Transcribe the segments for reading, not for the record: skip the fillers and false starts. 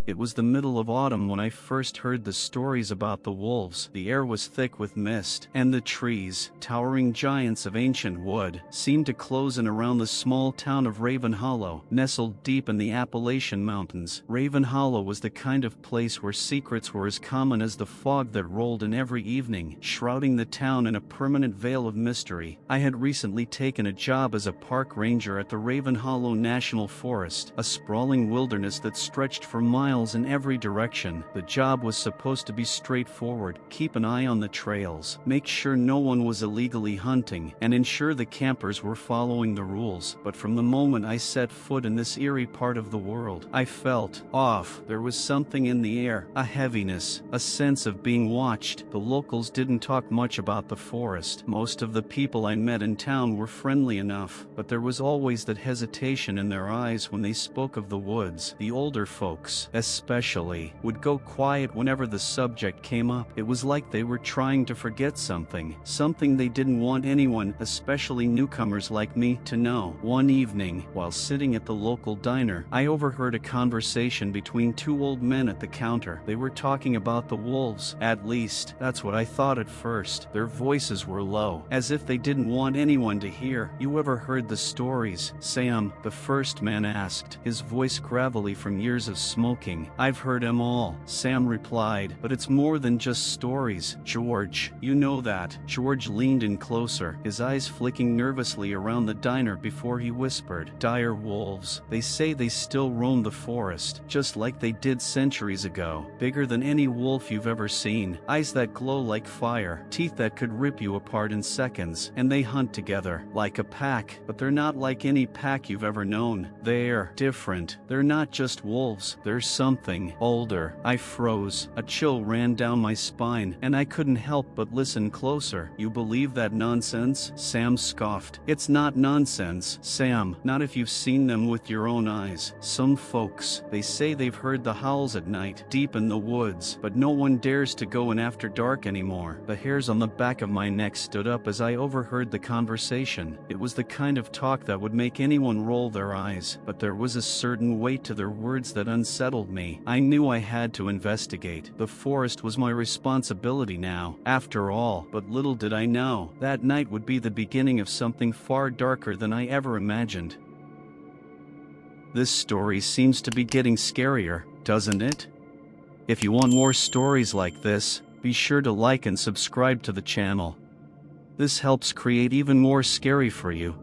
It was the middle of autumn when I first heard the stories about the wolves. The air was thick with mist, and the trees, towering giants of ancient wood, seemed to close in around the small town of Raven Hollow, nestled deep in the Appalachian Mountains. Raven Hollow was the kind of place where secrets were as common as the fog that rolled in every evening, shrouding the town in a permanent veil of mystery. I had recently taken a job as a park ranger at the Raven Hollow National Forest, a sprawling wilderness that stretched for miles in every direction. The job was supposed to be straightforward: keep an eye on the trails, make sure no one was illegally hunting, and ensure the campers were following the rules. But from the moment I set foot in this eerie part of the world, I felt off. There was something in the air, a heaviness, a sense of being watched. The locals didn't talk much about the forest. Most of the people I met in town were friendly enough, but there was always that hesitation in their eyes when they spoke of the woods. The older folks, especially, would go quiet whenever the subject came up. It was like they were trying to forget something they didn't want anyone, especially newcomers like me, to know. One evening, while sitting at the local diner, I overheard a conversation between two old men at the counter. They were talking about the wolves. At least, that's what I thought at first. Their voices were low, as if they didn't want anyone to hear. "You ever heard the stories, Sam?" the first man asked, his voice gravelly from years of smoking. "I've heard them all," Sam replied, "but it's more than just stories, George. You know that." George leaned in closer, his eyes flicking nervously around the diner before he whispered, "Dire wolves. They say they still roam the forest, just like they did centuries ago. Bigger than any wolf you've ever seen, eyes that glow like fire, teeth that could rip you apart in seconds, and they hunt together, like a pack. But they're not like any pack you've ever known. They're different. They're not just wolves, they're something older." I froze. A chill ran down my spine, and I couldn't help but listen closer. "You believe that nonsense?" Sam scoffed. "It's not nonsense, Sam. Not if you've seen them with your own eyes. Some folks, they say they've heard the howls at night, deep in the woods, but no one dares to go in after dark anymore." The hairs on the back of my neck stood up as I overheard the conversation. It was the kind of talk that would make anyone roll their eyes, but there was a certain weight to their words that unsettled me. I knew I had to investigate. The forest was my responsibility now, after all, but little did I know, that night would be the beginning of something far darker than I ever imagined. This story seems to be getting scarier, doesn't it? If you want more stories like this, be sure to like and subscribe to the channel. This helps create even more scary for you.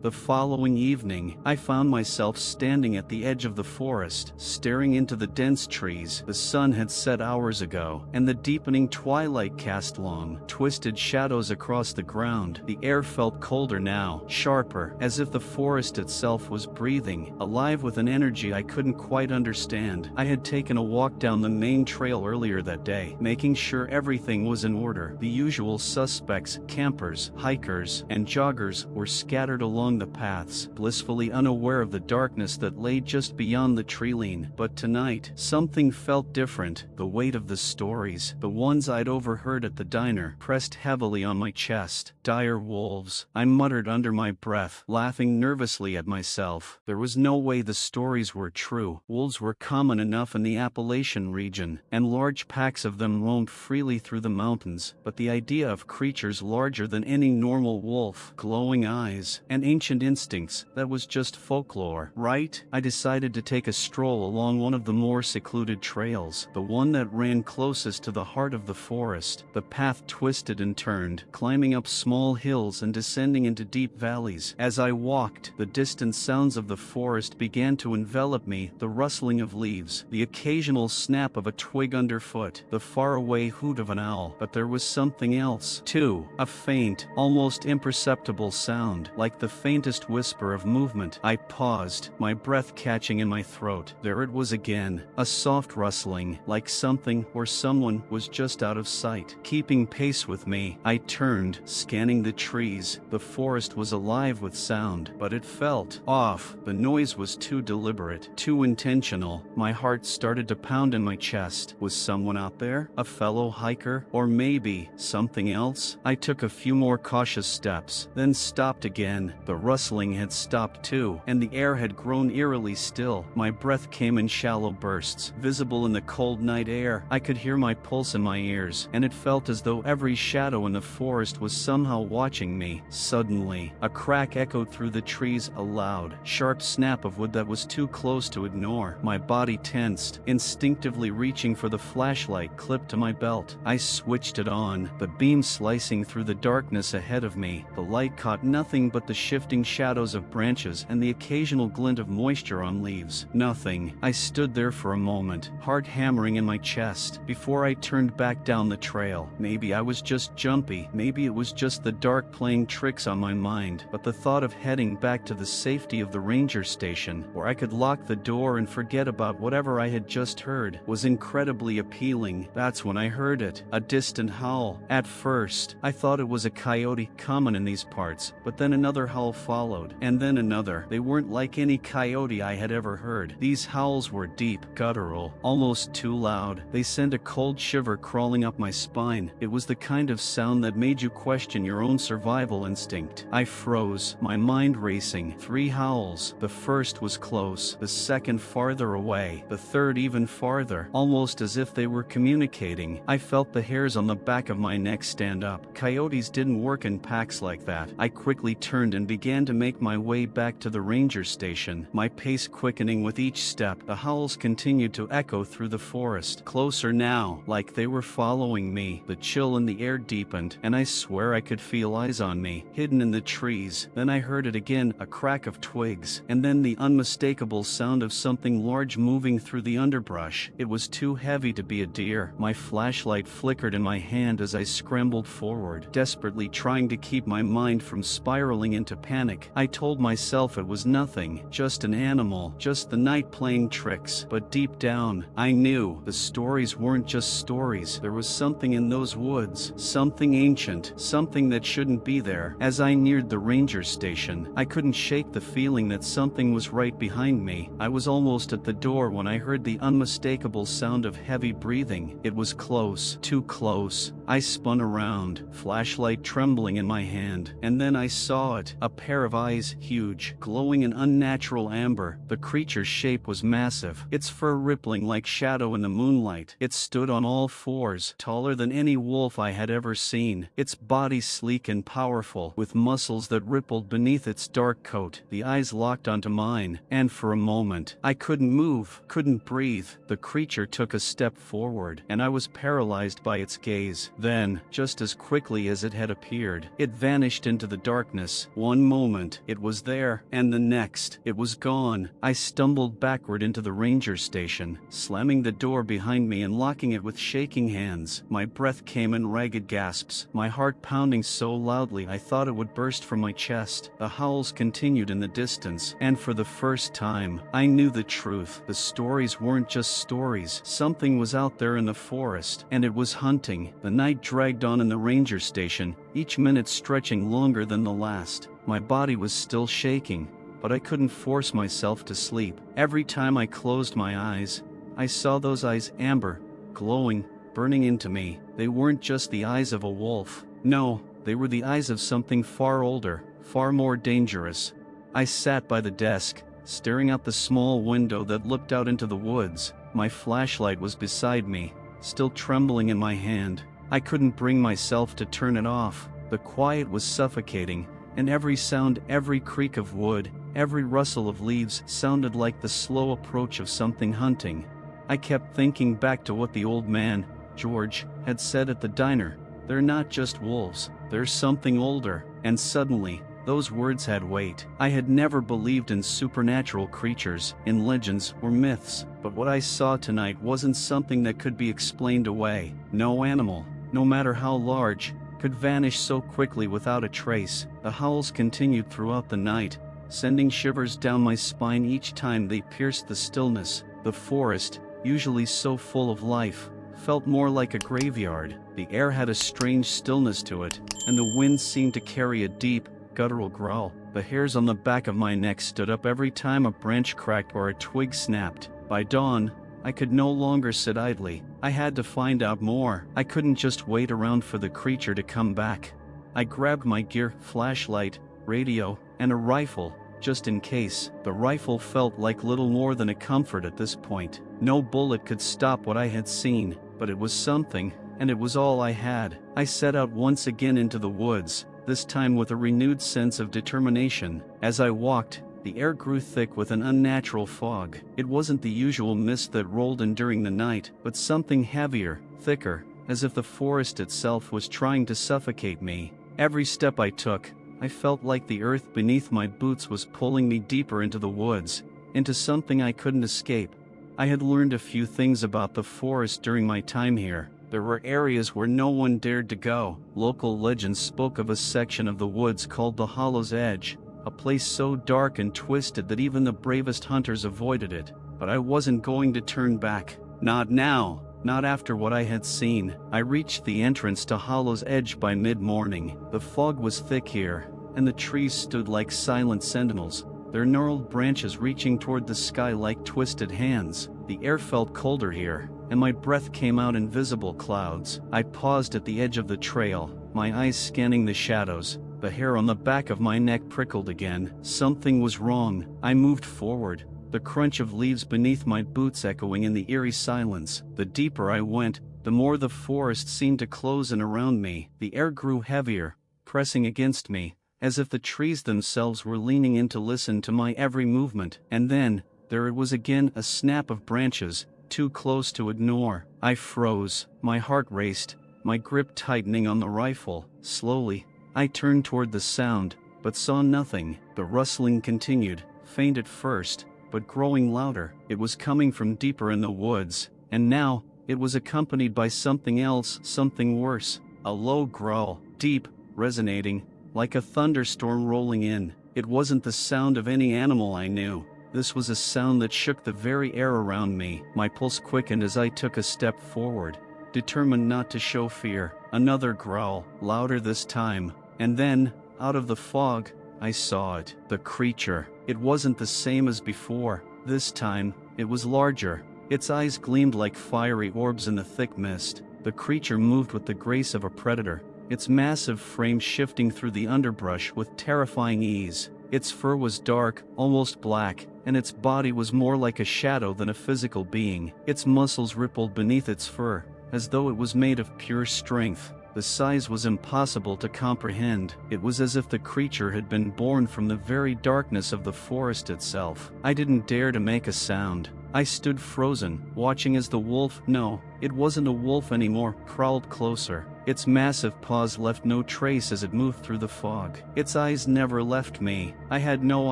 The following evening, I found myself standing at the edge of the forest, staring into the dense trees. The sun had set hours ago, and the deepening twilight cast long, twisted shadows across the ground. The air felt colder now, sharper, as if the forest itself was breathing, alive with an energy I couldn't quite understand. I had taken a walk down the main trail earlier that day, making sure everything was in order. The usual suspects, campers, hikers, and joggers, were scattered along the paths, blissfully unaware of the darkness that lay just beyond the tree-line. But tonight, something felt different. The weight of the stories, the ones I'd overheard at the diner, pressed heavily on my chest. "Dire wolves," I muttered under my breath, laughing nervously at myself. There was no way the stories were true. Wolves were common enough in the Appalachian region, and large packs of them roamed freely through the mountains, but the idea of creatures larger than any normal wolf, glowing eyes, and ancient instincts, that was just folklore, right? I decided to take a stroll along one of the more secluded trails, the one that ran closest to the heart of the forest. The path twisted and turned, climbing up small hills and descending into deep valleys. As I walked, the distant sounds of the forest began to envelop me, the rustling of leaves, the occasional snap of a twig underfoot, the faraway hoot of an owl. But there was something else, too, a faint, almost imperceptible sound, like the faintest whisper of movement. I paused, my breath catching in my throat. There it was again, a soft rustling, like something or someone was just out of sight, keeping pace with me. I turned, scanning the trees. The forest was alive with sound, but it felt off. The noise was too deliberate, too intentional. My heart started to pound in my chest. Was someone out there? A fellow hiker? Or maybe something else? I took a few more cautious steps, then stopped again. The rustling had stopped too, and the air had grown eerily still. My breath came in shallow bursts, visible in the cold night air. I could hear my pulse in my ears, and it felt as though every shadow in the forest was somehow watching me. Suddenly, a crack echoed through the trees, a loud, sharp snap of wood that was too close to ignore. My body tensed, instinctively reaching for the flashlight clipped to my belt. I switched it on, the beam slicing through the darkness ahead of me. The light caught nothing but the shifting shadows of branches and the occasional glint of moisture on leaves. Nothing. I stood there for a moment, heart hammering in my chest, before I turned back down the trail. Maybe I was just jumpy, maybe it was just the dark playing tricks on my mind, but the thought of heading back to the safety of the ranger station, where I could lock the door and forget about whatever I had just heard, was incredibly appealing. That's when I heard it, a distant howl. At first, I thought it was a coyote, common in these parts, but then another howl followed, and then another. They weren't like any coyote I had ever heard. These howls were deep, guttural, almost too loud. They sent a cold shiver crawling up my spine. It was the kind of sound that made you question your own survival instinct. I froze, my mind racing. 3 howls. The first was close, the second farther away, the third even farther, almost as if they were communicating. I felt the hairs on the back of my neck stand up. Coyotes didn't work in packs like that. I quickly turned and began to make my way back to the ranger station, my pace quickening with each step. The howls continued to echo through the forest, closer now, like they were following me. The chill in the air deepened, and I swear I could feel eyes on me, hidden in the trees. Then I heard it again, a crack of twigs, and then the unmistakable sound of something large moving through the underbrush. It was too heavy to be a deer. My flashlight flickered in my hand as I scrambled forward, desperately trying to keep my mind from spiraling into panic. I told myself it was nothing, just an animal, just the night playing tricks. But deep down, I knew the stories weren't just stories. There was something in those woods, something ancient, something that shouldn't be there. As I neared the ranger station, I couldn't shake the feeling that something was right behind me. I was almost at the door when I heard the unmistakable sound of heavy breathing. It was close, too close. I spun around, flashlight trembling in my hand, and then I saw it, a pair of eyes, huge, glowing in unnatural amber. The creature's shape was massive, its fur rippling like shadow in the moonlight. It stood on all fours, taller than any wolf I had ever seen, its body sleek and powerful, with muscles that rippled beneath its dark coat. The eyes locked onto mine, and for a moment, I couldn't move, couldn't breathe. The creature took a step forward, and I was paralyzed by its gaze. Then, just as quickly as it had appeared, it vanished into the darkness. One moment, it was there, and the next, it was gone. I stumbled backward into the ranger station, slamming the door behind me and locking it with shaking hands. My breath came in ragged gasps, my heart pounding so loudly I thought it would burst from my chest. The howls continued in the distance, and for the first time, I knew the truth. The stories weren't just stories. Something was out there in the forest, and it was hunting. The night dragged on in the ranger station, each minute stretching longer than the last. My body was still shaking, but I couldn't force myself to sleep. Every time I closed my eyes, I saw those eyes, amber, glowing, burning into me. They weren't just the eyes of a wolf. No, they were the eyes of something far older, far more dangerous. I sat by the desk, staring out the small window that looked out into the woods. My flashlight was beside me, still trembling in my hand. I couldn't bring myself to turn it off. The quiet was suffocating, and every sound, every creak of wood, every rustle of leaves sounded like the slow approach of something hunting. I kept thinking back to what the old man, George, had said at the diner. They're not just wolves, they're something older. And suddenly, those words had weight. I had never believed in supernatural creatures, in legends or myths, but what I saw tonight wasn't something that could be explained away. No animal, no matter how large, could vanish so quickly without a trace. The howls continued throughout the night, sending shivers down my spine each time they pierced the stillness. The forest, usually so full of life, felt more like a graveyard. The air had a strange stillness to it, and the wind seemed to carry a deep, guttural growl. The hairs on the back of my neck stood up every time a branch cracked or a twig snapped. By dawn, I could no longer sit idly. I had to find out more. I couldn't just wait around for the creature to come back. I grabbed my gear, flashlight, radio, and a rifle, just in case. The rifle felt like little more than a comfort at this point. No bullet could stop what I had seen, but it was something, and it was all I had. I set out once again into the woods, this time with a renewed sense of determination. As I walked, the air grew thick with an unnatural fog. It wasn't the usual mist that rolled in during the night, but something heavier, thicker, as if the forest itself was trying to suffocate me. Every step I took, I felt like the earth beneath my boots was pulling me deeper into the woods, into something I couldn't escape. I had learned a few things about the forest during my time here. There were areas where no one dared to go. Local legends spoke of a section of the woods called the Hollow's Edge, a place so dark and twisted that even the bravest hunters avoided it. But I wasn't going to turn back. Not now. Not after what I had seen. I reached the entrance to Hollow's Edge by mid-morning. The fog was thick here, and the trees stood like silent sentinels, their gnarled branches reaching toward the sky like twisted hands. The air felt colder here, and my breath came out in visible clouds. I paused at the edge of the trail, my eyes scanning the shadows. The hair on the back of my neck prickled again. Something was wrong. I moved forward, the crunch of leaves beneath my boots echoing in the eerie silence. The deeper I went, the more the forest seemed to close in around me. The air grew heavier, pressing against me, as if the trees themselves were leaning in to listen to my every movement. And then, there it was again, a snap of branches, too close to ignore. I froze, my heart raced, my grip tightening on the rifle. Slowly, I turned toward the sound, but saw nothing. The rustling continued, faint at first, but growing louder. It was coming from deeper in the woods, and now, it was accompanied by something else, something worse. A low growl, deep, resonating, like a thunderstorm rolling in. It wasn't the sound of any animal I knew. This was a sound that shook the very air around me. My pulse quickened as I took a step forward, determined not to show fear. Another growl, louder this time. And then, out of the fog, I saw it. The creature. It wasn't the same as before. This time, it was larger. Its eyes gleamed like fiery orbs in the thick mist. The creature moved with the grace of a predator, its massive frame shifting through the underbrush with terrifying ease. Its fur was dark, almost black, and its body was more like a shadow than a physical being. Its muscles rippled beneath its fur, as though it was made of pure strength. The size was impossible to comprehend. It was as if the creature had been born from the very darkness of the forest itself. I didn't dare to make a sound. I stood frozen, watching as the wolf, no, it wasn't a wolf anymore, crawled closer. Its massive paws left no trace as it moved through the fog. Its eyes never left me. I had no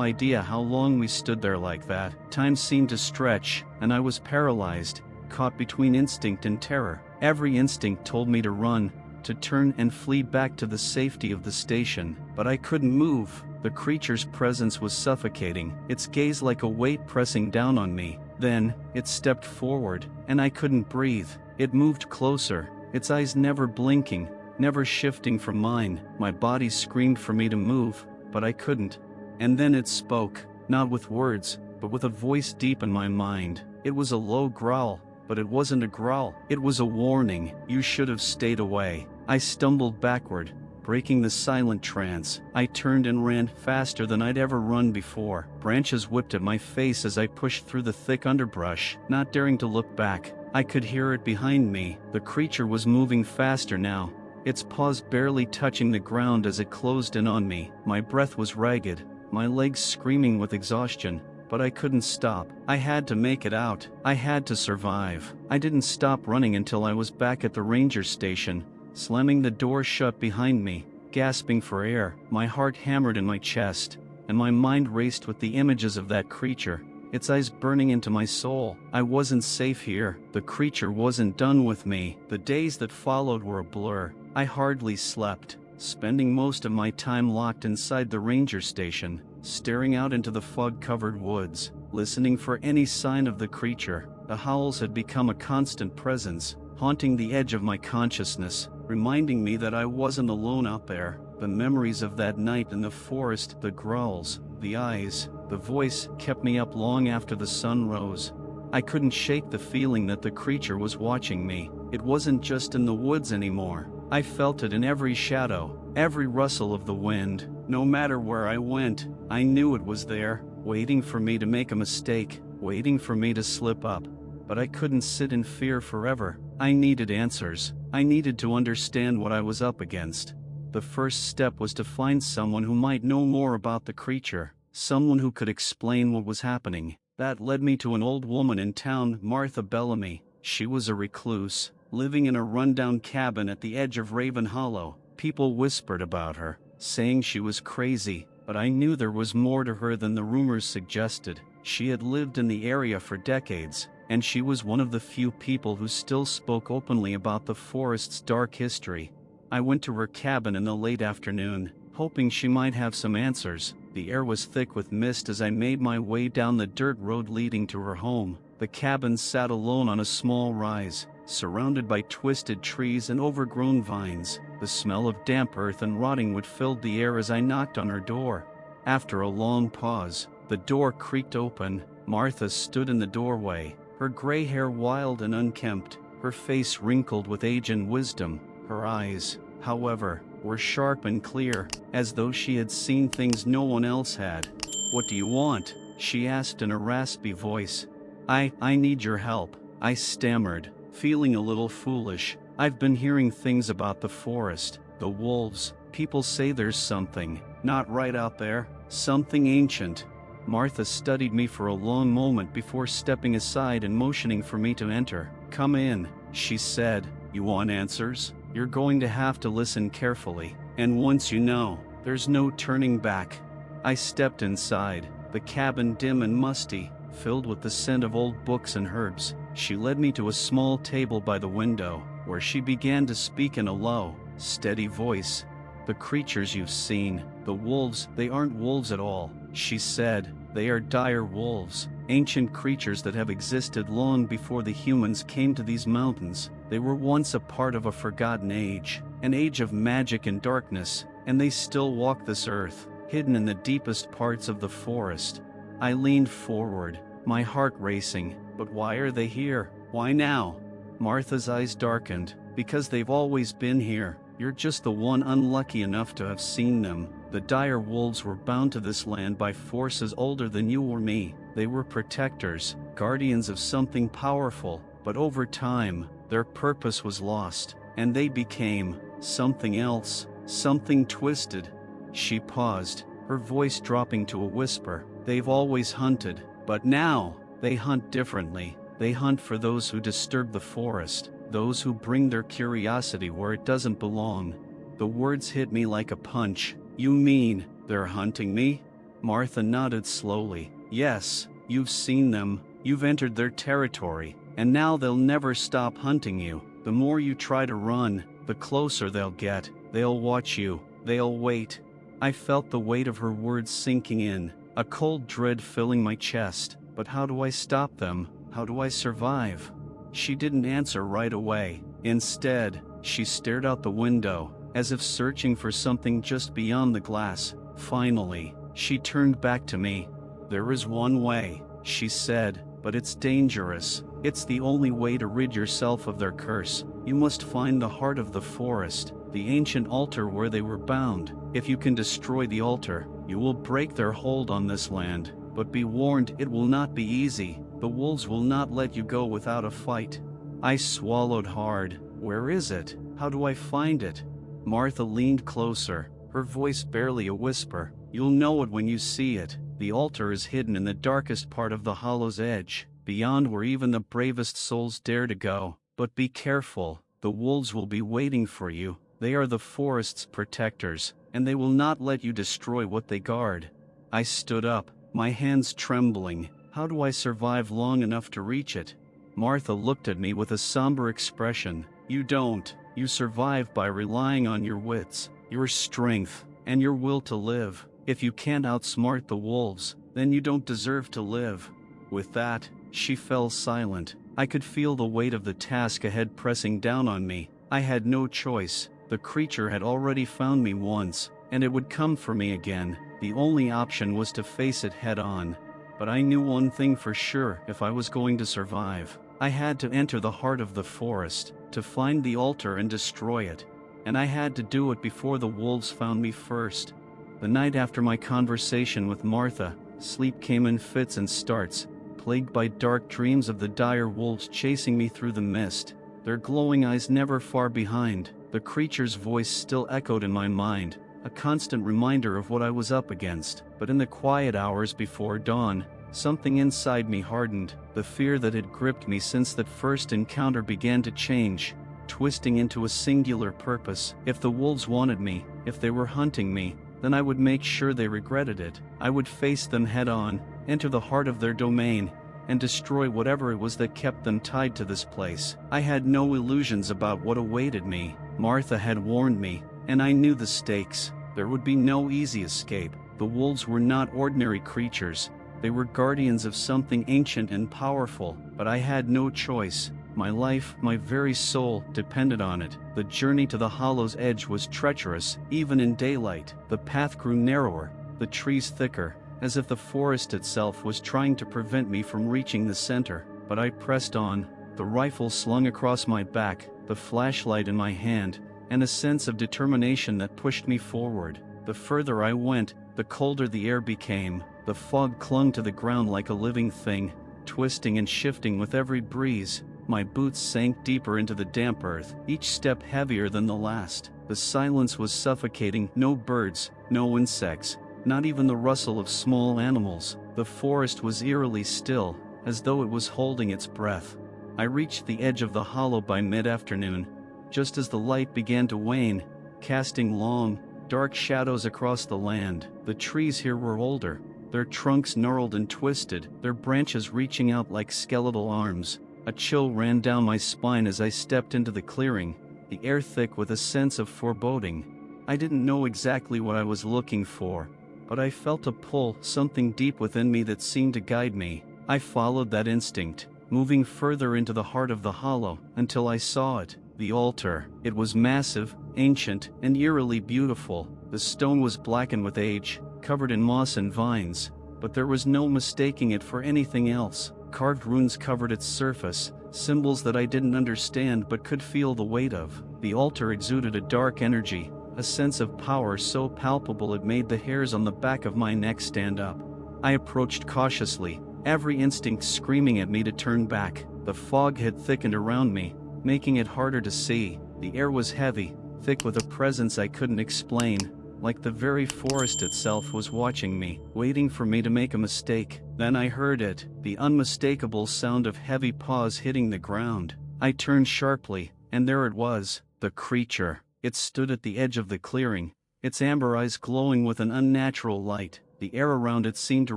idea how long we stood there like that. Time seemed to stretch, and I was paralyzed, caught between instinct and terror. Every instinct told me to run, to turn and flee back to the safety of the station, but I couldn't move. The creature's presence was suffocating, its gaze like a weight pressing down on me. Then, it stepped forward, and I couldn't breathe. It moved closer, its eyes never blinking, never shifting from mine. My body screamed for me to move, but I couldn't. And then it spoke, not with words, but with a voice deep in my mind. It was a low growl, but it wasn't a growl. It was a warning. You should have stayed away. I stumbled backward, breaking the silent trance. I turned and ran faster than I'd ever run before. Branches whipped at my face as I pushed through the thick underbrush, not daring to look back. I could hear it behind me. The creature was moving faster now, its paws barely touching the ground as it closed in on me. My breath was ragged, my legs screaming with exhaustion, but I couldn't stop. I had to make it out. I had to survive. I didn't stop running until I was back at the ranger station, slamming the door shut behind me, gasping for air. My heart hammered in my chest, and my mind raced with the images of that creature, its eyes burning into my soul. I wasn't safe here. The creature wasn't done with me. The days that followed were a blur. I hardly slept, spending most of my time locked inside the ranger station, staring out into the fog-covered woods, listening for any sign of the creature. The howls had become a constant presence, haunting the edge of my consciousness, reminding me that I wasn't alone out there. The memories of that night in the forest, the growls, the eyes, the voice, kept me up long after the sun rose. I couldn't shake the feeling that the creature was watching me. It wasn't just in the woods anymore. I felt it in every shadow, every rustle of the wind. No matter where I went, I knew it was there, waiting for me to make a mistake, waiting for me to slip up. But I couldn't sit in fear forever. I needed answers. I needed to understand what I was up against. The first step was to find someone who might know more about the creature, someone who could explain what was happening. That led me to an old woman in town, Martha Bellamy. She was a recluse, living in a rundown cabin at the edge of Raven Hollow. People whispered about her, saying she was crazy, but I knew there was more to her than the rumors suggested. She had lived in the area for decades, and she was one of the few people who still spoke openly about the forest's dark history. I went to her cabin in the late afternoon, hoping she might have some answers. The air was thick with mist as I made my way down the dirt road leading to her home. The cabin sat alone on a small rise, surrounded by twisted trees and overgrown vines. The smell of damp earth and rotting wood filled the air as I knocked on her door. After a long pause, the door creaked open. Martha stood in the doorway, her gray hair wild and unkempt, her face wrinkled with age and wisdom. Her eyes, however, were sharp and clear, as though she had seen things no one else had. "What do you want?" she asked in a raspy voice. I need your help," I stammered, feeling a little foolish. "I've been hearing things about the forest, the wolves. People say there's something not right out there, something ancient." Martha studied me for a long moment before stepping aside and motioning for me to enter. "Come in," she said. "You want answers? You're going to have to listen carefully, and once you know, there's no turning back." I stepped inside, the cabin dim and musty, filled with the scent of old books and herbs. She led me to a small table by the window, where she began to speak in a low, steady voice. "The creatures you've seen, the wolves, they aren't wolves at all," she said. "They are dire wolves, ancient creatures that have existed long before the humans came to these mountains. They were once a part of a forgotten age, an age of magic and darkness, and they still walk this earth, hidden in the deepest parts of the forest." I leaned forward, my heart racing. "But why are they here? Why now?" Martha's eyes darkened. "Because they've always been here. You're just the one unlucky enough to have seen them. The dire wolves were bound to this land by forces older than you or me. They were protectors, guardians of something powerful, but over time, their purpose was lost, and they became something else, something twisted." She paused, her voice dropping to a whisper. "They've always hunted, but now, they hunt differently. They hunt for those who disturb the forest, those who bring their curiosity where it doesn't belong." The words hit me like a punch. "You mean, they're hunting me?" Martha nodded slowly. "Yes, you've seen them, you've entered their territory, and now they'll never stop hunting you. The more you try to run, the closer they'll get. They'll watch you, they'll wait." I felt the weight of her words sinking in, a cold dread filling my chest. "But how do I stop them? How do I survive?" She didn't answer right away. Instead, she stared out the window, as if searching for something just beyond the glass. Finally, she turned back to me. "There is one way," she said, "but it's dangerous. It's the only way to rid yourself of their curse. You must find the heart of the forest, the ancient altar where they were bound. If you can destroy the altar, you will break their hold on this land. But be warned, it will not be easy. The wolves will not let you go without a fight." I swallowed hard. "Where is it? How do I find it?" Martha leaned closer, her voice barely a whisper. "You'll know it when you see it. The altar is hidden in the darkest part of the hollow's edge, beyond where even the bravest souls dare to go. But be careful, the wolves will be waiting for you. They are the forest's protectors, and they will not let you destroy what they guard." I stood up, my hands trembling. "How do I survive long enough to reach it?" Martha looked at me with a somber expression. "You don't. You survive by relying on your wits, your strength, and your will to live. If you can't outsmart the wolves, then you don't deserve to live." With that, she fell silent. I could feel the weight of the task ahead pressing down on me. I had no choice. The creature had already found me once, and it would come for me again. The only option was to face it head on. But I knew one thing for sure: if I was going to survive, I had to enter the heart of the forest, to find the altar and destroy it. and I had to do it before the wolves found me first. The night after my conversation with Martha, sleep came in fits and starts, plagued by dark dreams of the dire wolves chasing me through the mist, their glowing eyes never far behind. The creature's voice still echoed in my mind, a constant reminder of what I was up against. But in the quiet hours before dawn, something inside me hardened. The fear that had gripped me since that first encounter began to change, twisting into a singular purpose. If the wolves wanted me, if they were hunting me, then I would make sure they regretted it. I would face them head on, enter the heart of their domain, and destroy whatever it was that kept them tied to this place. I had no illusions about what awaited me. Martha had warned me, and I knew the stakes. There would be no easy escape. The wolves were not ordinary creatures. They were guardians of something ancient and powerful, but I had no choice. My life, my very soul, depended on it. The journey to the hollow's edge was treacherous, even in daylight. The path grew narrower, the trees thicker, as if the forest itself was trying to prevent me from reaching the center. But I pressed on, the rifle slung across my back, the flashlight in my hand, and a sense of determination that pushed me forward. The further I went, the colder the air became. The fog clung to the ground like a living thing, twisting and shifting with every breeze. My boots sank deeper into the damp earth, each step heavier than the last. The silence was suffocating. No birds, no insects, not even the rustle of small animals. The forest was eerily still, as though it was holding its breath. I reached the edge of the hollow by mid-afternoon, just as the light began to wane, casting long, dark shadows across the land. The trees here were older, their trunks gnarled and twisted, their branches reaching out like skeletal arms. A chill ran down my spine as I stepped into the clearing, the air thick with a sense of foreboding. I didn't know exactly what I was looking for, but I felt a pull, something deep within me that seemed to guide me. I followed that instinct, moving further into the heart of the hollow, until I saw it, the altar. It was massive, ancient, and eerily beautiful. The stone was blackened with age, covered in moss and vines, but there was no mistaking it for anything else. Carved runes covered its surface, symbols that I didn't understand but could feel the weight of. The altar exuded a dark energy, a sense of power so palpable it made the hairs on the back of my neck stand up. I approached cautiously, every instinct screaming at me to turn back. The fog had thickened around me, making it harder to see. The air was heavy, thick with a presence I couldn't explain, like the very forest itself was watching me, waiting for me to make a mistake. Then I heard it, the unmistakable sound of heavy paws hitting the ground. I turned sharply, and there it was, the creature. It stood at the edge of the clearing, its amber eyes glowing with an unnatural light. The air around it seemed to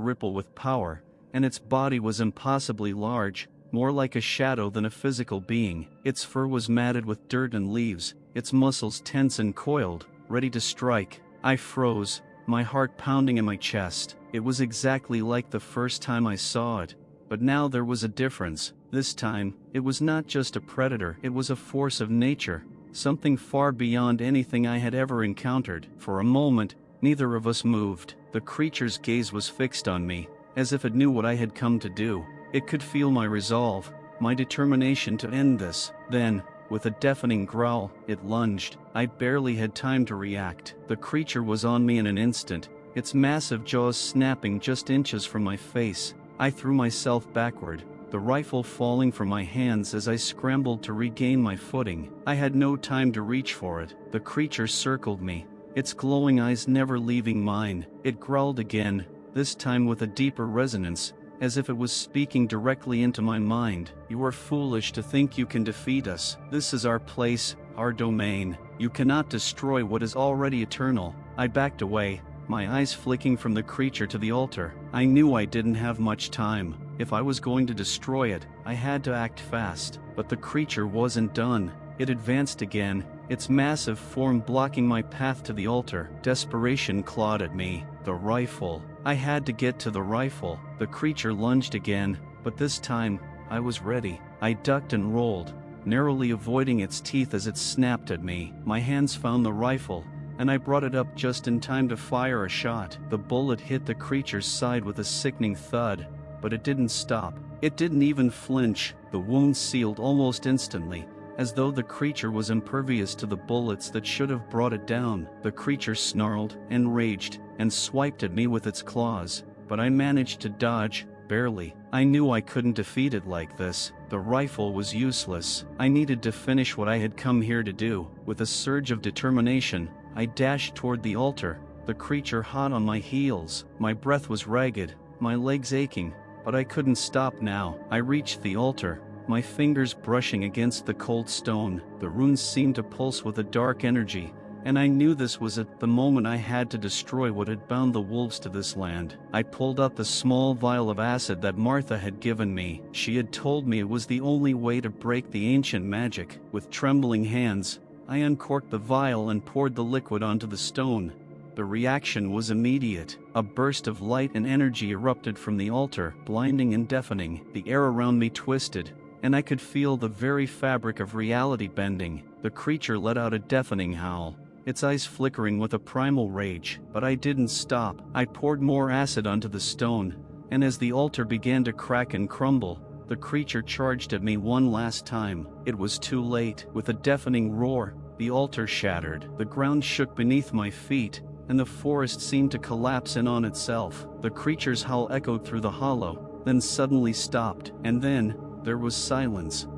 ripple with power, and its body was impossibly large, more like a shadow than a physical being. Its fur was matted with dirt and leaves, its muscles tense and coiled, ready to strike. I froze, my heart pounding in my chest. It was exactly like the first time I saw it, but now there was a difference. This time, it was not just a predator, it was a force of nature, something far beyond anything I had ever encountered. For a moment, neither of us moved. The creature's gaze was fixed on me, as if it knew what I had come to do. It could feel my resolve, my determination to end this. Then, with a deafening growl, it lunged. I barely had time to react. The creature was on me in an instant, its massive jaws snapping just inches from my face. I threw myself backward, the rifle falling from my hands as I scrambled to regain my footing. I had no time to reach for it. The creature circled me, its glowing eyes never leaving mine. It growled again, this time with a deeper resonance, as if it was speaking directly into my mind. You are foolish to think you can defeat us. This is our place, our domain. You cannot destroy what is already eternal. I backed away, my eyes flicking from the creature to the altar. I knew I didn't have much time. If I was going to destroy it, I had to act fast. But the creature wasn't done. It advanced again, its massive form blocking my path to the altar. Desperation clawed at me. The rifle. I had to get to the rifle. The creature lunged again, but this time, I was ready. I ducked and rolled, narrowly avoiding its teeth as it snapped at me. My hands found the rifle, and I brought it up just in time to fire a shot. The bullet hit the creature's side with a sickening thud, but it didn't stop. It didn't even flinch. The wound sealed almost instantly, as though the creature was impervious to the bullets that should have brought it down. The creature snarled and raged and swiped at me with its claws, but I managed to dodge, barely. I knew I couldn't defeat it like this. The rifle was useless. I needed to finish what I had come here to do. With a surge of determination, I dashed toward the altar, the creature hot on my heels. My breath was ragged, my legs aching, but I couldn't stop now. I reached the altar, my fingers brushing against the cold stone. The runes seemed to pulse with a dark energy, and I knew this was it, the moment I had to destroy what had bound the wolves to this land. I pulled out the small vial of acid that Martha had given me. She had told me it was the only way to break the ancient magic. With trembling hands, I uncorked the vial and poured the liquid onto the stone. The reaction was immediate. A burst of light and energy erupted from the altar, blinding and deafening. The air around me twisted, and I could feel the very fabric of reality bending. The creature let out a deafening howl, its eyes flickering with a primal rage. But I didn't stop. I poured more acid onto the stone, and as the altar began to crack and crumble, the creature charged at me one last time. It was too late. With a deafening roar, the altar shattered. The ground shook beneath my feet, and the forest seemed to collapse in on itself. The creature's howl echoed through the hollow, then suddenly stopped, and then there was silence.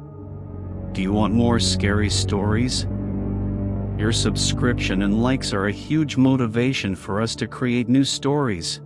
Do you want more scary stories? Your subscription and likes are a huge motivation for us to create new stories.